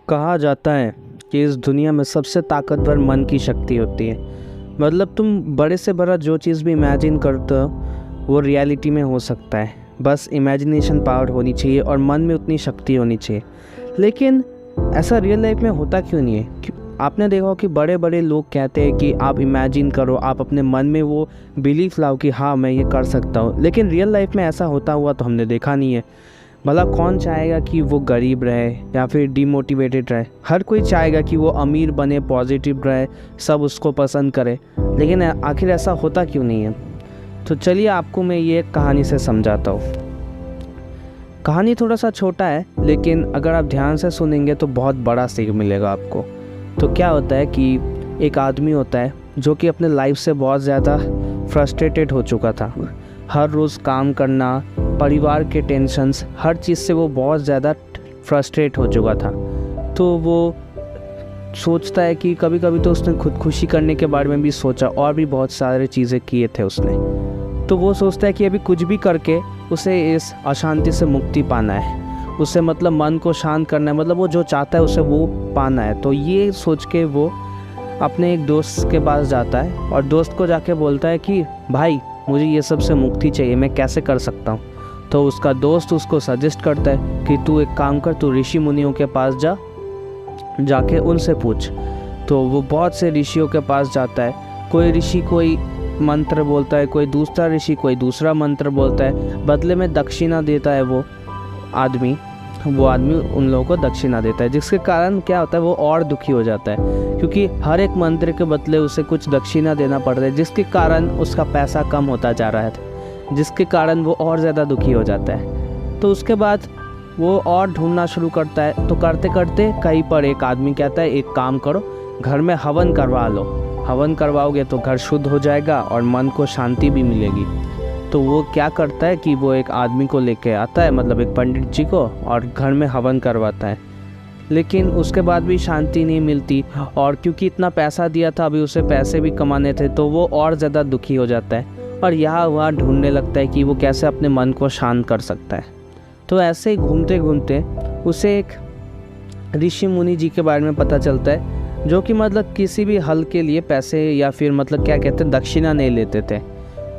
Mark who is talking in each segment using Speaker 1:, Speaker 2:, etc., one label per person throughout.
Speaker 1: कहा जाता है कि इस दुनिया में सबसे ताकतवर मन की शक्ति होती है। मतलब तुम बड़े से बड़ा जो चीज़ भी इमेजिन करते हो वो रियलिटी में हो सकता है। बस इमेजिनेशन पावर होनी चाहिए और मन में उतनी शक्ति होनी चाहिए। लेकिन ऐसा रियल लाइफ में होता क्यों नहीं है? आपने देखा हो कि बड़े बड़े लोग कहते हैं कि आप इमेजिन करो, आप अपने मन में वो बिलीफ लाओ कि हाँ मैं ये कर सकता हूँ। लेकिन रियल लाइफ में ऐसा होता हुआ तो हमने देखा नहीं है। भला कौन चाहेगा कि वो गरीब रहे या फिर डिमोटिवेटेड रहे? हर कोई चाहेगा कि वो अमीर बने, पॉजिटिव रहे, सब उसको पसंद करे। लेकिन आखिर ऐसा होता क्यों नहीं है? तो चलिए आपको मैं ये कहानी से समझाता हूँ। कहानी थोड़ा सा छोटा है, लेकिन अगर आप ध्यान से सुनेंगे तो बहुत बड़ा सीख मिलेगा आपको। तो क्या होता है कि एक आदमी होता है जो कि अपने लाइफ से बहुत ज़्यादा फ्रस्ट्रेटेड हो चुका था। हर रोज़ काम करना, परिवार के टेंशन्स, हर चीज़ से वो बहुत ज़्यादा फ्रस्ट्रेट हो चुका था। तो वो सोचता है कि कभी कभी तो उसने खुदकुशी करने के बारे में भी सोचा और भी बहुत सारे चीज़ें किए थे उसने। तो वो सोचता है कि अभी कुछ भी करके उसे इस अशांति से मुक्ति पाना है, उसे मतलब मन को शांत करना है, मतलब वो जो चाहता है उसे वो पाना है। तो ये सोच के वो अपने एक दोस्त के पास जाता है और दोस्त को जाके बोलता है कि भाई मुझे ये सब से मुक्ति चाहिए, मैं कैसे कर सकता हूँ? तो उसका दोस्त उसको सजेस्ट करता है कि तू एक काम कर, तू ऋषि मुनियों के पास जाके उनसे पूछ। तो वो बहुत से ऋषियों के पास जाता है। कोई ऋषि कोई मंत्र बोलता है, कोई दूसरा ऋषि कोई दूसरा मंत्र बोलता है। बदले में दक्षिणा देता है वो आदमी उन लोगों को दक्षिणा देता है, जिसके कारण क्या होता है वो और दुखी हो जाता है, क्योंकि हर एक मंत्र के बदले उसे कुछ दक्षिणा देना पड़ता है, जिसके कारण उसका पैसा कम होता जा रहा है, जिसके कारण वो और ज़्यादा दुखी हो जाता है। तो उसके बाद वो और ढूंढना शुरू करता है। तो करते करते कहीं पर एक आदमी कहता है एक काम करो, घर में हवन करवा लो, हवन करवाओगे तो घर शुद्ध हो जाएगा और मन को शांति भी मिलेगी। तो वो क्या करता है कि वो एक आदमी को लेके आता है, मतलब एक पंडित जी को, और घर में हवन करवाता है। लेकिन उसके बाद भी शांति नहीं मिलती, और क्योंकि इतना पैसा दिया था अभी उसे पैसे भी कमाने थे, तो वो और ज़्यादा दुखी हो जाता है और यहाँ वहाँ ढूंढने लगता है कि वो कैसे अपने मन को शांत कर सकता है। तो ऐसे ही घूमते घूमते उसे एक ऋषि मुनि जी के बारे में पता चलता है, जो कि मतलब किसी भी हल के लिए पैसे या फिर मतलब क्या कहते हैं दक्षिणा नहीं लेते थे,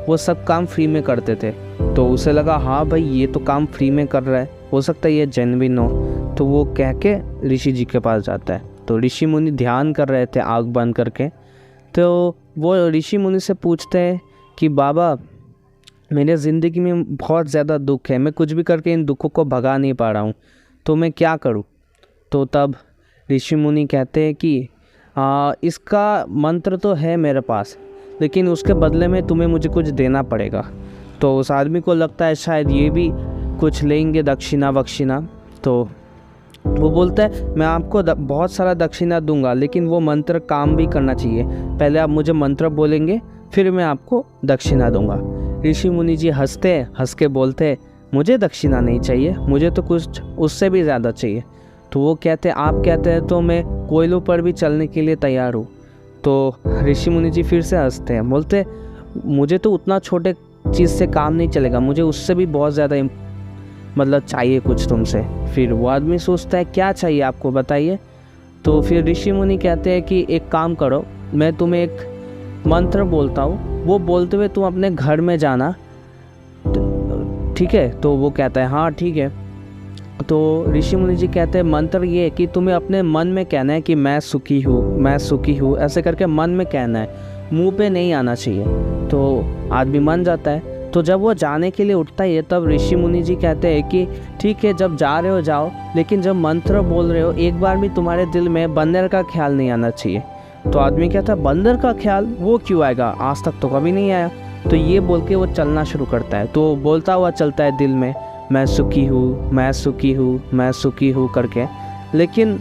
Speaker 1: वो सब काम फ्री में करते थे। तो उसे लगा हाँ भाई ये तो काम फ्री में कर रहा है, हो सकता है ये जेन्युइन हो। तो वो कह के ऋषि जी के पास जाता है। तो ऋषि मुनि ध्यान कर रहे थे आँख बंद करके। तो वो ऋषि मुनि से पूछते हैं कि बाबा मेरे ज़िंदगी में बहुत ज़्यादा दुख है, मैं कुछ भी करके इन दुखों को भगा नहीं पा रहा हूँ, तो मैं क्या करूँ? तो तब ऋषि मुनि कहते हैं कि इसका मंत्र तो है मेरे पास, लेकिन उसके बदले में तुम्हें मुझे कुछ देना पड़ेगा। तो उस आदमी को लगता है शायद ये भी कुछ लेंगे दक्षिणा वक्षिणा। तो वो बोलता है मैं आपको बहुत सारा दक्षिणा दूंगा, लेकिन वो मंत्र काम भी करना चाहिए। पहले आप मुझे मंत्र बोलेंगे, फिर मैं आपको दक्षिणा दूंगा। ऋषि मुनि जी हंस के बोलते मुझे दक्षिणा नहीं चाहिए, मुझे तो कुछ उससे भी ज़्यादा चाहिए। तो वो कहते आप कहते हैं तो मैं कोयलों पर भी चलने के लिए तैयार हूँ। तो ऋषि मुनि जी फिर से हंसते हैं, बोलते मुझे तो उतना छोटे चीज़ से काम नहीं चलेगा, मुझे उससे भी बहुत ज़्यादा मतलब चाहिए कुछ तुमसे। फिर वो आदमी सोचता है क्या चाहिए आपको बताइए। तो फिर ऋषि मुनि कहते हैं कि एक काम करो, मैं तुम्हें एक मंत्र बोलता हूँ, वो बोलते हुए तुम अपने घर में जाना, ठीक है? तो वो कहता है हाँ ठीक है। तो ऋषि मुनि जी कहते हैं मंत्र ये है कि तुम्हें अपने मन में कहना है कि मैं सुखी हूँ, मैं सुखी हूँ, ऐसे करके मन में कहना है, मुंह पे नहीं आना चाहिए। तो आदमी मान जाता है। तो जब वो जाने के लिए उठता है तब ऋषि मुनि जी कहते हैं कि ठीक है जब जा रहे हो जाओ, लेकिन जब मंत्र बोल रहे हो एक बार भी तुम्हारे दिल में बंदर का ख्याल नहीं आना चाहिए। तो आदमी कहता है बंदर का ख्याल वो क्यों आएगा, आज तक तो कभी नहीं आया। तो ये बोल के वो चलना शुरू करता है। तो बोलता हुआ चलता है दिल में मैं सुखी हूँ, मैं सुखी हूँ, मैं सुखी हूँ करके। लेकिन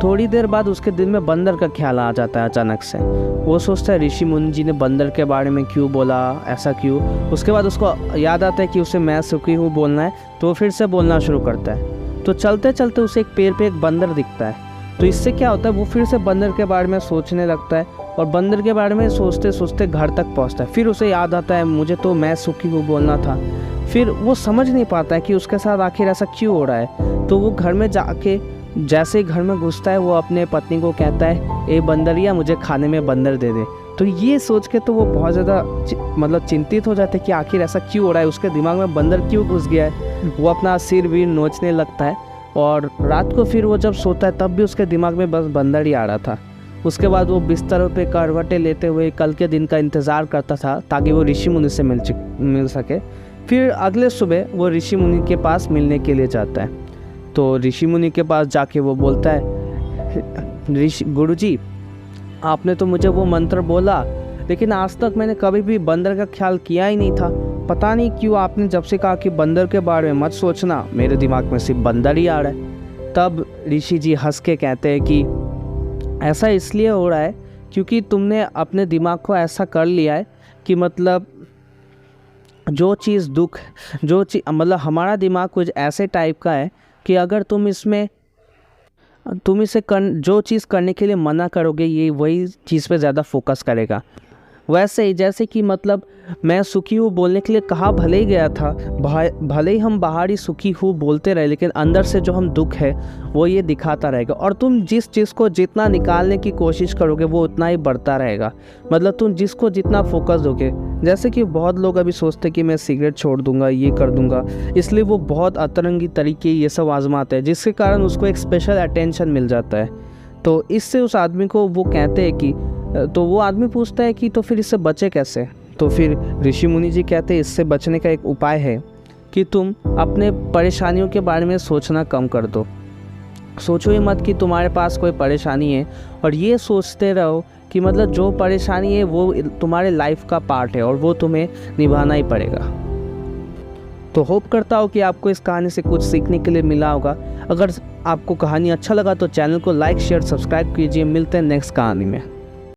Speaker 1: थोड़ी देर बाद उसके दिल में बंदर का ख्याल आ जाता है अचानक से। वो सोचता है ऋषि मुनि जी ने बंदर के बारे में क्यों बोला, ऐसा क्यों? उसके बाद उसको याद आता है कि उसे मैं सुखी हूँ बोलना है, तो वो फिर से बोलना शुरू करता है। तो चलते चलते उसे एक पेड़ पे एक बंदर दिखता है। तो इससे क्या होता है वो फिर से बंदर के बारे में सोचने लगता है और बंदर के बारे में सोचते सोचते घर तक पहुँचता है। फिर उसे याद आता है मुझे तो मैं सुखी हूँ बोलना था। फिर वो समझ नहीं पाता है कि उसके साथ आखिर ऐसा क्यों हो रहा है। तो वो घर में जाके जैसे ही घर में घुसता है वो अपने पत्नी को कहता है, ए बंदरिया मुझे खाने में बंदर दे दे। तो ये सोच के तो वो बहुत ज़्यादा मतलब चिंतित हो जाते हैं कि आखिर ऐसा क्यों हो रहा है, उसके दिमाग में बंदर क्यों घुस गया है। वो अपना सिर भी नोचने लगता है और रात को फिर वो जब सोता है तब भी उसके दिमाग में बस बंदर ही आ रहा था। उसके बाद वो बिस्तरों पे करवटें लेते हुए कल के दिन का इंतज़ार करता था ताकि वो ऋषि मुनि से मिल सके। फिर अगले सुबह वो ऋषि मुनि के पास मिलने के लिए जाता है। तो ऋषि मुनि के पास जाके वो बोलता है, ऋषि गुरुजी आपने तो मुझे वो मंत्र बोला, लेकिन आज तक मैंने कभी भी बंदर का ख्याल किया ही नहीं था। पता नहीं क्यों आपने जब से कहा कि बंदर के बारे में मत सोचना, मेरे दिमाग में सिर्फ बंदर ही आ रहा है। तब ऋषि जी हंस के कहते हैं कि ऐसा इसलिए हो रहा है क्योंकि तुमने अपने दिमाग को ऐसा कर लिया है कि मतलब जो चीज़ मतलब हमारा दिमाग कुछ ऐसे टाइप का है कि अगर तुम इसे जो चीज़ करने के लिए मना करोगे ये वही चीज़ पे ज़्यादा फोकस करेगा। वैसे ही जैसे कि मतलब मैं सुखी हूँ बोलने के लिए कहा भले ही गया था, भले ही हम बाहरी सुखी हूँ बोलते रहे, लेकिन अंदर से जो हम दुख है वो ये दिखाता रहेगा। और तुम जिस चीज़ को जितना निकालने की कोशिश करोगे वो उतना ही बढ़ता रहेगा। मतलब तुम जिसको जितना फोकस दोगे, जैसे कि बहुत लोग अभी सोचते कि मैं सिगरेट छोड़ दूंगा, ये कर दूंगा, इसलिए वो बहुत अतरंगी तरीके ये सब आजमाते हैं, जिसके कारण उसको एक स्पेशल अटेंशन मिल जाता है। तो इससे उस आदमी को वो कहते हैं कि, तो वो आदमी पूछता है कि तो फिर इससे बचे कैसे। तो फिर ऋषि मुनि जी कहते हैं इससे बचने का एक उपाय है कि तुम अपने परेशानियों के बारे में सोचना कम कर दो। सोचो ही मत कि तुम्हारे पास कोई परेशानी है, और ये सोचते रहो कि मतलब जो परेशानी है वो तुम्हारे लाइफ का पार्ट है और वो तुम्हें निभाना ही पड़ेगा। तो होप करता हूँ कि आपको इस कहानी से कुछ सीखने के लिए मिला होगा। अगर आपको कहानी अच्छा लगा तो चैनल को लाइक शेयर सब्सक्राइब कीजिए। मिलते हैं नेक्स्ट कहानी में।